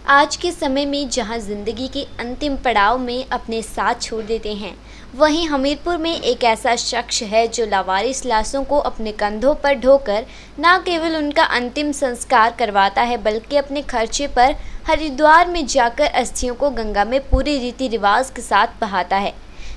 आज के समय में जहां जिंदगी के अंतिम पड़ाव में अपने साथ छोड़ देते हैं, वहीं हमीरपुर में एक ऐसा शख्स है जो लावारिस लाशों को अपने कंधों पर ढोकर न केवल उनका अंतिम संस्कार करवाता है, बल्कि अपने खर्चे पर हरिद्वार में जाकर अस्थियों को गंगा में पूरे रीति रिवाज के साथ बहाता है।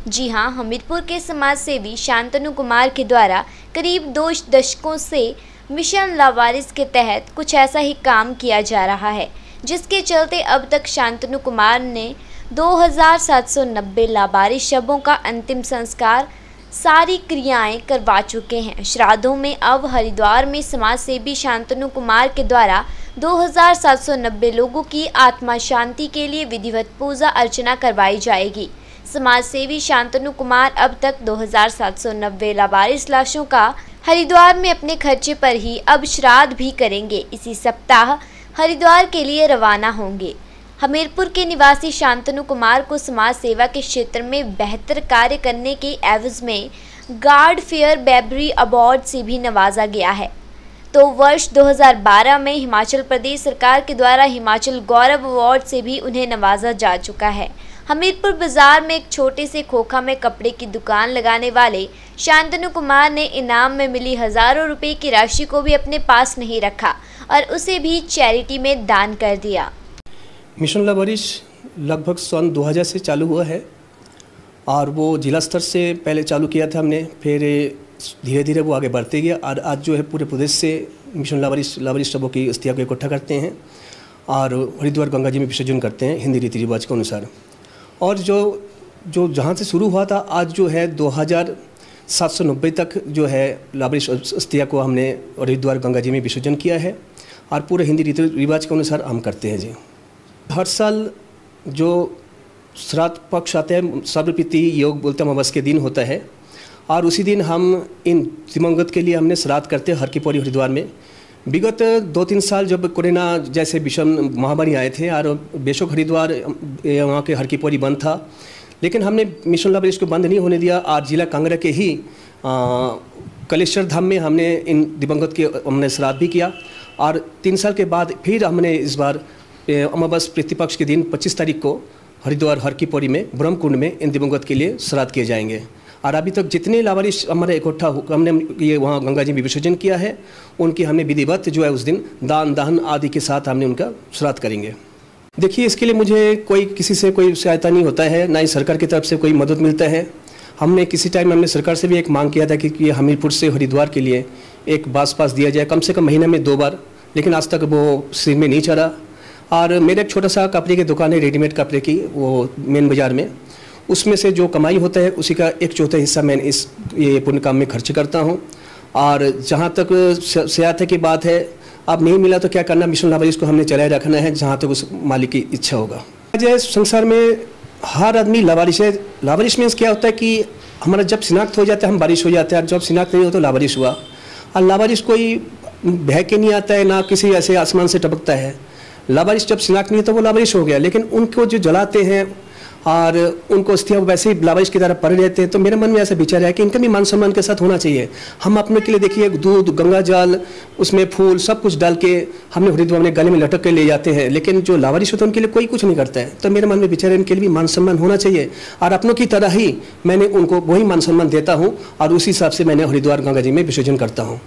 जी हां, हमीरपुर के समाज सेवी शांतनु कुमार के द्वारा करीब 2 दशकों से मिशन लावारिस के तहत कुछ ऐसा ही काम किया जा रहा है, जिसके चलते अब तक शांतनु कुमार ने 2790 लावारिस शवों का अंतिम संस्कार सारी क्रियाएं करवा चुके हैं। श्राद्धों में अब हरिद्वार में समाज सेवी शांतनु कुमार के द्वारा 2790 लोगों की आत्मा शांति के लिए विधिवत पूजा अर्चना करवाई जाएगी। समाज सेवी शांतनु कुमार अब तक 2790 लावारिस लाशों का हरिद्वार में अपने खर्चे पर ही अब श्राद्ध भी करेंगे। इसी सप्ताह हरिद्वार के लिए रवाना होंगे। हमीरपुर के निवासी शांतनु कुमार को समाज सेवा के क्षेत्र में बेहतर कार्य करने के एवज में गार्ड फेयर बेबरी अवार्ड से भी नवाजा गया है। तो वर्ष 2012 में हिमाचल प्रदेश सरकार के द्वारा हिमाचल गौरव अवार्ड से भी उन्हें नवाजा जा चुका है। हमीरपुर बाजार में एक छोटे से खोखा में कपड़े की दुकान लगाने वाले शांतनु कुमार ने इनाम में मिली हज़ारों रुपए की राशि को भी अपने पास नहीं रखा और उसे भी चैरिटी में दान कर दिया। मिशन लावारिस लगभग सन 2000 से चालू हुआ है और वो जिला स्तर से पहले चालू किया था हमने, फिर धीरे धीरे वो आगे बढ़ते गया और आज जो है पूरे प्रदेश से मिशन लावारिस शवों की अस्थियाँ को इकट्ठा करते हैं और हरिद्वार गंगा जी में विसर्जन करते हैं हिंदी रीति रिवाज के अनुसार। और जो जहाँ से शुरू हुआ था, आज जो है 2790 तक जो है लावारिस अस्थियाँ को हमने हरिद्वार गंगा जी में विसर्जन किया है और पूरे हिंदी रीति रिवाज के अनुसार हम करते हैं जी। हर साल जो श्राद्ध पक्ष आता है, सर्वप्रीति योग बोलते अमावस के दिन होता है और उसी दिन हम इन दिवंगत के लिए हमने श्राद्ध करते हैं हर की पौड़ी हरिद्वार में। विगत 2-3 साल जब कोरोना जैसे विषम महामारी आए थे और बेशक हरिद्वार वहाँ के हर की पौड़ी बंद था, लेकिन हमने मिशन लावारिस को बंद नहीं होने दिया। आज जिला कांगड़ा के ही कलेश्वर धाम में हमने इन दिवंगत के हमने श्राद्ध भी किया और 3 साल के बाद फिर हमने इस बार अमावस प्रतिपक्ष के दिन 25 तारीख को हरिद्वार हर की पौड़ी में ब्रह्म कुंड में इन दिवंगत के लिए श्राद्ध किए जाएंगे। और अभी तक जितने लावारिस हमारे इकट्ठा हमने ये वहाँ गंगा जी में विसर्जन किया है, उनकी हमने विधिवत जो है उस दिन दान दहन आदि के साथ हमने उनका श्राद्ध करेंगे। देखिए, इसके लिए मुझे किसी से कोई सहायता नहीं होता है, ना ही सरकार की तरफ से कोई मदद मिलता है। हमने किसी टाइम हमने सरकार से भी एक मांग किया था कि हमीरपुर से हरिद्वार के लिए एक बस पास दिया जाए, कम से कम महीने में 2 बार, लेकिन आज तक वो सिर में नहीं चढ़ा। और मेरा एक छोटा सा कपड़े की दुकान है, रेडीमेड कपड़े की, वो मेन बाज़ार में, उसमें से जो कमाई होता है उसी का 1/4 हिस्सा मैं ये पुण्य काम में खर्च करता हूँ। और जहाँ तक सहायता की बात है, अब नहीं मिला तो क्या करना, मिशन लावारिस को हमने चलाए रखना है जहाँ तक उस मालिक की इच्छा होगा। आज संसार में हर आदमी लावारिस है। लावारिस मीन्स क्या होता है कि हमारा जब शिनाख्त हो जाता है हम बारिश हो जाते हैं, और जब शिनाख्त नहीं हो तो लावारिस हुआ। और लावारिस कोई बह के नहीं आता है, ना किसी ऐसे आसमान से टपकता है। लावारिस जब शिनाख्त नहीं है तो वो लावारिस हो गया, लेकिन उनको जो जलाते हैं और उनको अस्थियाँ वैसे ही लावारिस की तरह पड़े रहते हैं, तो मेरे मन में ऐसा विचार है कि इनका भी मान सम्मान के साथ होना चाहिए। हम अपने के लिए देखिए दूध, गंगा जल, उसमें फूल सब कुछ डाल के हमने हरिद्वार में गले में लटक के ले जाते हैं, लेकिन जो लावारिस होते हैं उनके लिए कोई कुछ नहीं करता है। तो मेरे मन में विचार है इनके लिए भी मान सम्मान होना चाहिए और अपनों की तरह ही मैंने उनको वही मान सम्मान देता हूँ और उसी हिसाब से मैंने हरिद्वार गंगा जी में विसर्जन करता हूँ।